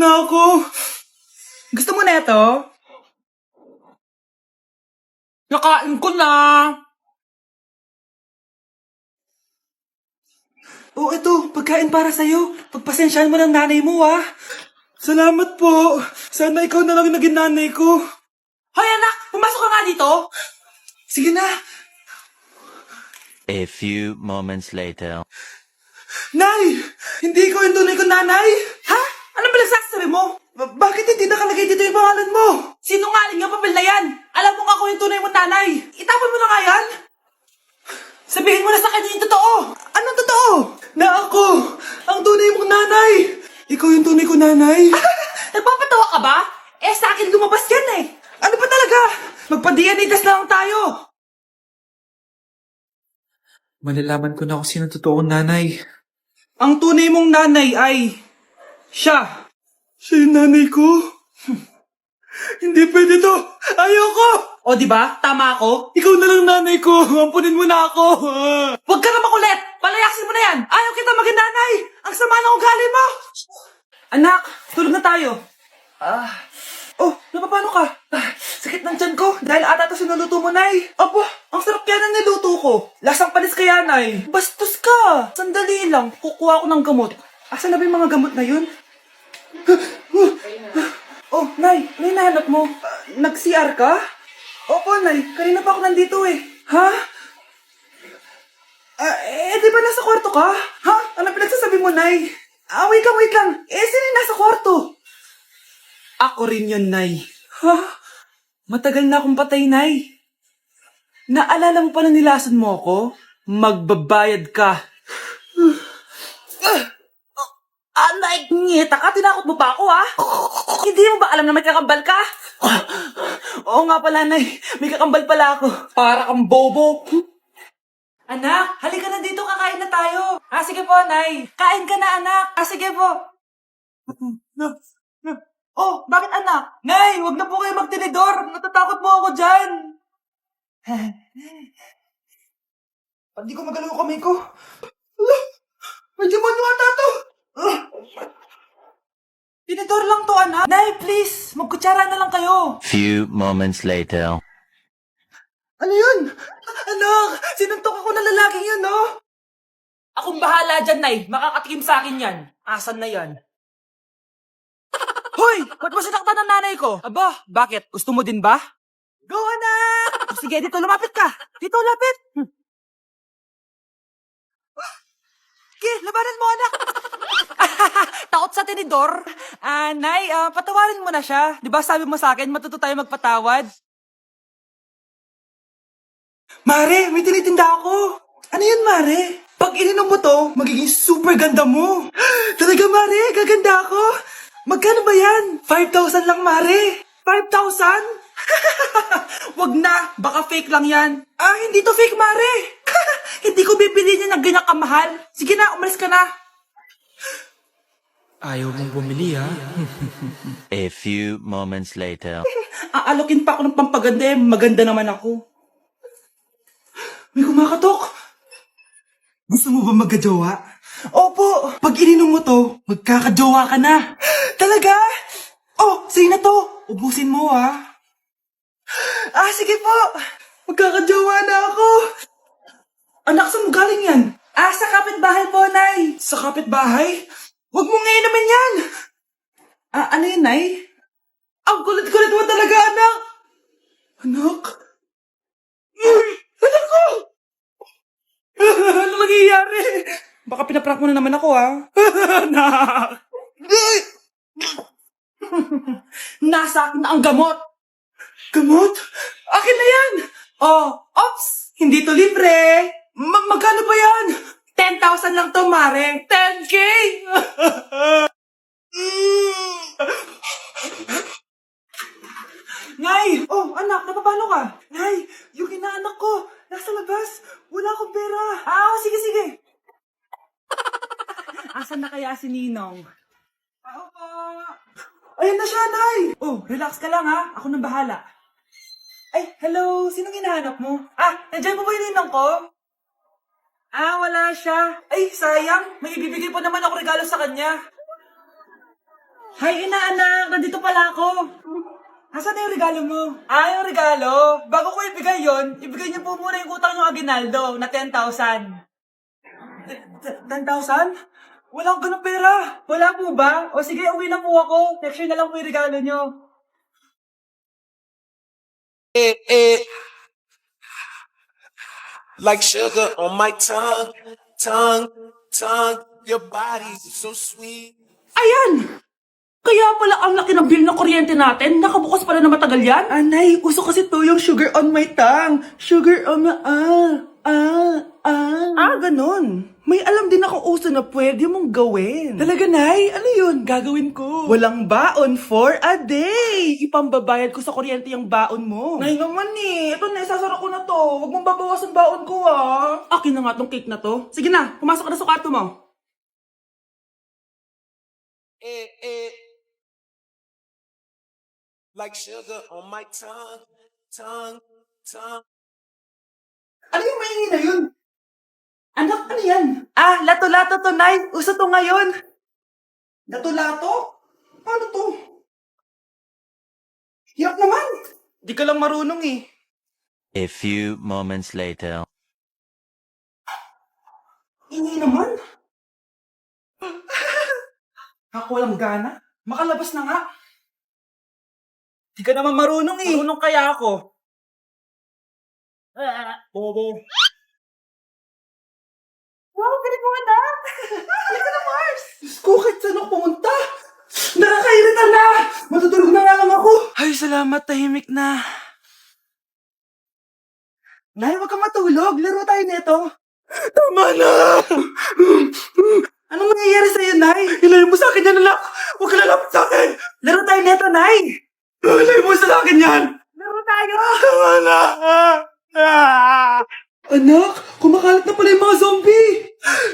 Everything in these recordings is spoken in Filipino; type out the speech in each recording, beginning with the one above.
na ako. Gusto mo na ito? Nakain ko na. Oh, ito. Pagkain para sa'yo. Pagpasensyahan mo ng nanay mo, ah. Salamat po. Sana ikaw na lang naging nanay ko. Hoy, anak! Pumasok ka nga dito. Sige na. A few moments later. Nay! Hindi ko yung tunay kong nanay! Ha? Anong pinagsasabi mo? Bakit hindi nakalagay dito yung pangalan mo? Sinungaling nga papel na yan! Alam mo nga ako yung tunay mong nanay! Itapon mo na nga yan! Sabihin mo na sa kanya yung totoo! Anong totoo? Na ako! Ang tunay mong nanay! Ikaw yung tunay kong nanay! Nagpapatawa ka ba? Eh sa akin lumabas yan eh! Ano ba talaga? Magpa-DNA test na lang tayo! Malalaman ko na kung sino totoong nanay. Ang tunay mong nanay ay siya. Siya yung nanay ko? Hindi pwede to. Ayoko. O diba? Tama ako? Ikaw na lang nanay ko. Ampunin mo na ako. Huwag ka na makulit. Palayasin mo na yan. Ayaw kita maging nanay. Ang sama ng ugali mo. Anak, tulog na tayo. Oh, napapano ka? Sakit ng tiyan ko dahil ata ito sinuluto mo, Nay. Aba, ang sarap kaya ng niluto ko. Lasang panis kaya, Nay. Bastos ka. Sandali lang, kukuha ko ng gamot. Asan na ba yung mga gamot na yun? Oh, Nay, ano yung nahanap mo? Nag-CR ka? Opo, Nay. Kanina pa ako nandito eh. Ha? Di ba nasa kwarto ka? Ha? Ano pinagsasabi mo, Nay? Wait lang. Sino yung nasa kwarto? Ako rin yun, Nay. Ha? Matagal na akong patay, Nay. Naalala mo pa na nilason mo ako? Magbabayad ka. Nay, ngita ka? Tinakot mo pa ako, ha? Hindi mo ba alam na may kakambal ka? Oo nga pala, Nay. May kakambal pala ako. Para kang bobo. Anak, halika na dito, kakain na tayo. Sige po, Nay. Kain ka na, anak. Sige po. Oh, bakit anak? Nay, wag na po kayo magtinidor. Natatakot mo ako dyan. Hindi ko magalaw ang kamay ko. May demonyo ata to. Tinidor lang to, anak. Nay, please. Magkutsara na lang kayo. Few moments later. Ano yun? Anak, sinuntok ako na lalaking yun, no? Akong bahala dyan, Nay. Makakatikim sa akin yan. Asan na yan? Hoy! Ba't mo sinaktan ng nanay ko? Aba, bakit? Gusto mo din ba? Go, anak! Sige, dito, lumapit ka. Dito, lapit. Sige, labanan mo, anak. Takot sa tinidor? Nay, patawarin mo na siya. Di ba sabi mo sa akin, matuto tayo magpatawad? Mare, may tinitinda ako. Ano yun, Mare? Pag ininom mo to, magiging super ganda mo. Talaga, Mare, gaganda ako. Magkano ba yan? 5,000 lang, Mare. 5,000? Wag na, baka fake lang yan. Hindi to fake, Mare. Hindi ko bibili niya ng ganyan kamahal. Sige na, umalis ka na. Ayaw mong bumili, ha? A few moments later. Aalokin pa ako ng pampaganda, maganda naman ako. May kumakatok. Gusto mo ba magkajowa? Opo, pag ininom mo to, magkakajowa ka na. Talaga? Oh, sige na to. Ubusin mo, ha? Sige po. Magkakajowa na ako. Anak, saan mo galing yan? Sa kapitbahay po, Nay. Sa kapitbahay? Huwag mong inumin yan. Ano yun, Nay? Ang kulit-kulit mo talaga, anak. Anak? Anak ko! Ano nangyayari? Baka pinaprank mo na naman ako, ha? Anak! Nasa akin na ang gamot. Gamot? Akin na yan! Ops! Hindi to libre! Magkano ba yan? 10,000 lang to, Mare. 10K! Nay! Oh, anak, napapano ka? Nay, yung inaanak ko, nasa labas. Wala akong pera. Sige. Asan na kaya si Ninong? Opo. Ayan na siya, Nay. Oh, relax ka lang, ha? Ako nang bahala. Ay, hello. Sinong hinahanap mo? Nandiyan po ba yung Ninong ko? Wala siya. Ay, sayang. May ibibigay po naman ako regalo sa kanya. Hi, inaanak! Nandito pala ako! Nasaan na yung regalo mo? Ah, yung regalo? Bago ko ibigay yon, ibigay niyo po muna yung utang niyo Aguinaldo na 10,000. 10,000? Wala akong ganong pera. Wala po ba? O sige, uwi na po ako. Next year na lang po yung regalo niyo. Like sugar on my tongue, tongue, tongue. Your body's so sweet. Ayan! Kaya pala ang laki ng bill ng kuryente natin. Nakabukas pala na matagal yan. Anay, uso kasi to yung sugar on my tongue. Sugar on my... ganun. May alam din ako uso na pwede mong gawin. Talaga, Nay? Ano yun? Gagawin ko. Walang baon for a day. Ipambabayad ko sa kuryente yung baon mo. Nay naman eh. Ito na, isasara ko na to. Huwag mong babawasan baon ko ah. Akin na nga tong cake na to. Sige na, pumasok ka na sa kwarto mo. Like sugar on my tongue, tongue, tongue. Ano yung maingay na yun? Anak, ano yan? Ah, lato-lato to, Nay. Uso to ngayon. Lato-lato? Paano to? Hirap naman. Di ka lang marunong eh. A few moments later. Ingay naman. Ako walang gana. Makalabas na nga. Di ka naman marunong eh. Marunong kaya ako. Bobo. Wow, galing mo na. Halika na, Mars. Diyos ko, kahit saan ako pumunta. Nakakairita na. Matutulog na nga lang ako. Ay, salamat. Tahimik na. Nay, huwag kang matulog. Laro tayo nito. Tama na. Anong nangyayari sa'yo, Nay? Ilayo mo sa akin yan, anak. Huwag ka lalapit sa akin. Laro tayo nito, Nay. Ilayo mo sa akin yan. Laro tayo. Tama na. Anak, kumakalat na pala yung mga zombie.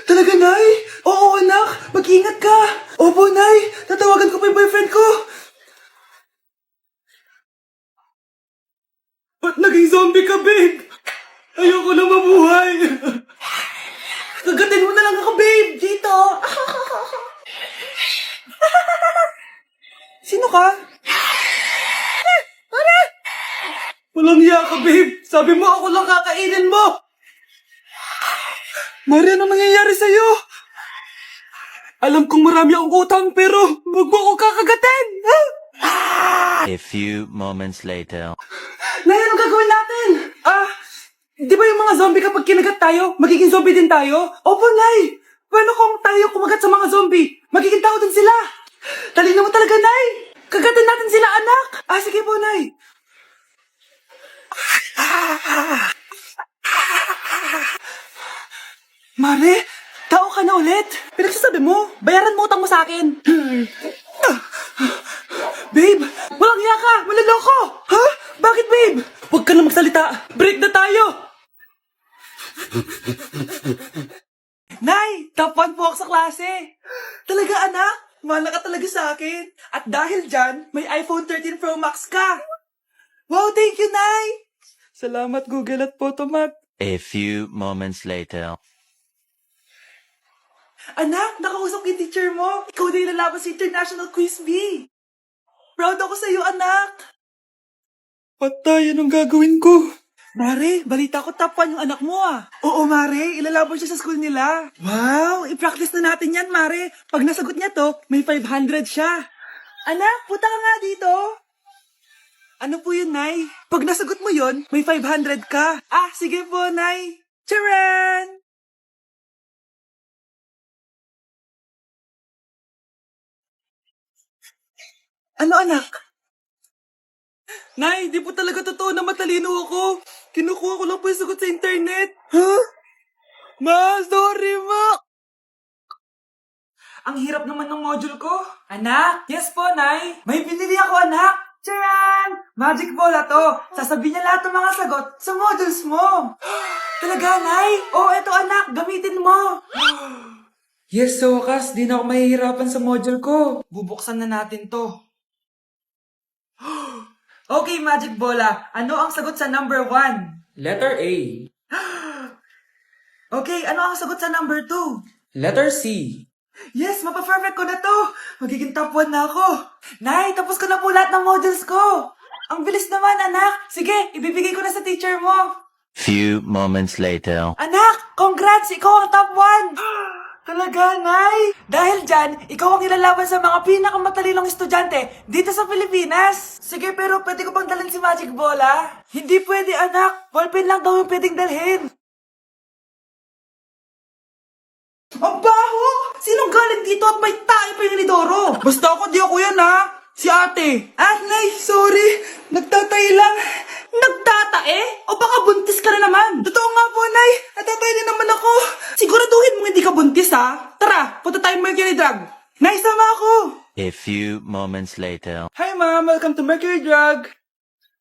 Talaga, Nay? Oo, anak. Mag-ingat ka. Opo, Nay. Tatawagan ko pa yung boyfriend ko. Ba't naging zombie ka, babe? Ayoko na mabuhay. Kagatin mo na lang ako, babe. Dito. Sino ka? Walang hiya ka, babe. Sabi mo ako lang kakainin mo. Mari, ano nangyayari sa'yo? Alam kong marami akong utang, pero huwag mo ako kakagatin. A few moments later. Nay, ano gagawin natin? Di ba yung mga zombie kapag kinagat tayo, magiging zombie din tayo? Opo, Nay. Paano kung tayo kumagat sa mga zombie? Magiging tao din sila. Talino mo talaga, Nay. Kagatin natin sila, anak. Sige po, Nay. Mare, tao ka na ulit. Pinagsasabi mo, bayaran mo utang mo sa akin. Babe, walang hiya ka, maloloko. Ha? Bakit, babe? Huwag ka na magsalita. Break na tayo. Nay, top 1 po ako sa klase. Talaga, anak? Mahal ka talaga sa akin. At dahil dyan, may iPhone 13 Pro Max ka. Wow, thank you, Nay. Salamat, Google at Photomat. A few moments later. Anak, nakausap yung teacher mo. Ikaw na yung lalaban sa International Quiz Bee. Proud ako sa'yo, anak. Patay, anong gagawin ko? Mare, balita ko top 1 yung anak mo ah. Oo, Mare, ilalaban siya sa school nila. Wow, i-practice na natin yan, Mare. Pag nasagot niya to, may 500 siya. Anak, punta ka nga dito. Ano po yun, Nay? Pag nasagot mo yun, may 500 ka. Sige po, Nay. Charan! Ano, anak? Nay, di po talaga totoo na matalino ako. Kinukuha ko lang po yung sagot sa internet. Huh? Ma, sorry, Ma. Ang hirap naman ng module ko. Anak? Yes po, Nay. May binili ako, anak. Charan! Magic bola to. Sasabihin niya lahat ng mga sagot sa modules mo. Talaga, Nay? Eto, anak. Gamitin mo. Yes, so wakas, di na ako mahihirapan sa module ko. Bubuksan na natin to. Okay, Magic Bola. Ano ang sagot sa number 1? Letter A. Okay, ano ang sagot sa number 2? Letter C. Yes, mapa-perfect ko na to. Magiging top 1 na ako. Nay, tapos ko na po lahat ng models ko. Ang bilis naman, anak. Sige, ibibigay ko na sa teacher mo. Few moments later. Anak, congrats! Ikaw ang top 1! Talaga, Nay? Dahil dyan, ikaw ang ilalaban sa mga pinakamatalinong estudyante dito sa Pilipinas. Sige, pero pwede ko bang dalhin si Magic Bola? Hindi pwede, anak. Ballpen lang daw yung pwedeng dalhin. Ang baho! Sinong galing dito at may tae pa yung inidoro? Basta ako, di ako yan, ha? Si ate. Nay, sorry. Nagtatay lang. Nagtatae? O baka buntis ka na naman? Totoo nga po, Nay. Natatay din naman ako. Siguraduhin mo hindi ka buntis, ha? Tara, punta tayong Mercury Drug. Nay, sama ako. A few moments later. Hi, Ma'am. Welcome to Mercury Drug.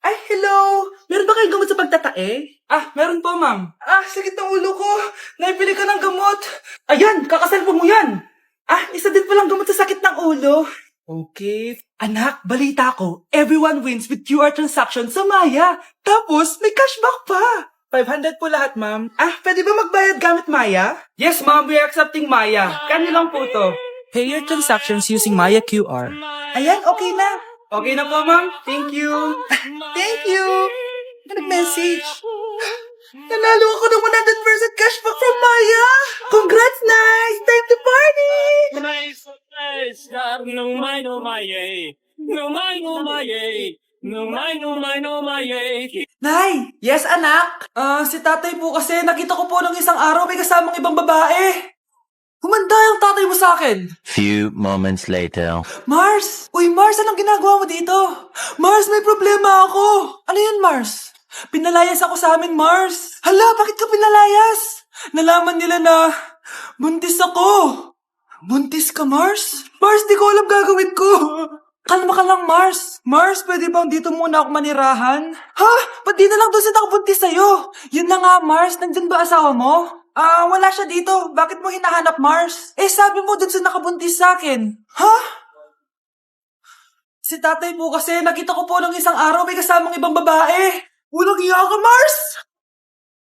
Ay, hello. Meron ba kayong gamot sa pagtatae? Meron po, Ma'am. Sakit ng ulo ko. Naipili ka ng gamot. Ayan, kakasalpo mo yan. Isa din palang gamot sa sakit ng ulo. Okay. Anak, balita ko, everyone wins with QR transaction sa Maya. Tapos, may cashback pa. 500 po lahat, ma'am. Pwede ba magbayad gamit Maya? Yes, ma'am. We are accepting Maya. Kanilang po to. Pay your transactions using Maya QR. Ayan, okay na. Okay na po, ma'am. Thank you. Thank you. Nag-message. Nanalo ako ng 100% cashback from Maya. Congrats, nice. Time to party. Nay! Yes, anak? Si tatay po kasi nakita ko po nung isang araw may kasamang ibang babae. Humanda yung tatay mo sa akin. Few moments later. Mars! Uy, Mars, anong ginagawa mo dito? Mars, may problema ako. Ano yun, Mars? Pinalayas ako sa amin, Mars. Hala, bakit ka pinalayas? Nalaman nila na buntis ako. Buntis ka, Mars? Mars, di ko alam gagawin ko. Kalma ka lang, Mars. Mars, pwede bang dito muna ako manirahan? Ha? Ba't di na lang doon sa nakabuntis sa'yo? Yun na nga, Mars. Nandun ba asawa mo? Wala siya dito. Bakit mo hinahanap, Mars? Sabi mo doon sa nakabuntis sa akin. Ha? Si tatay po kasi nakita ko po nung isang araw may kasamang ibang babae. Walang iya ka, Mars!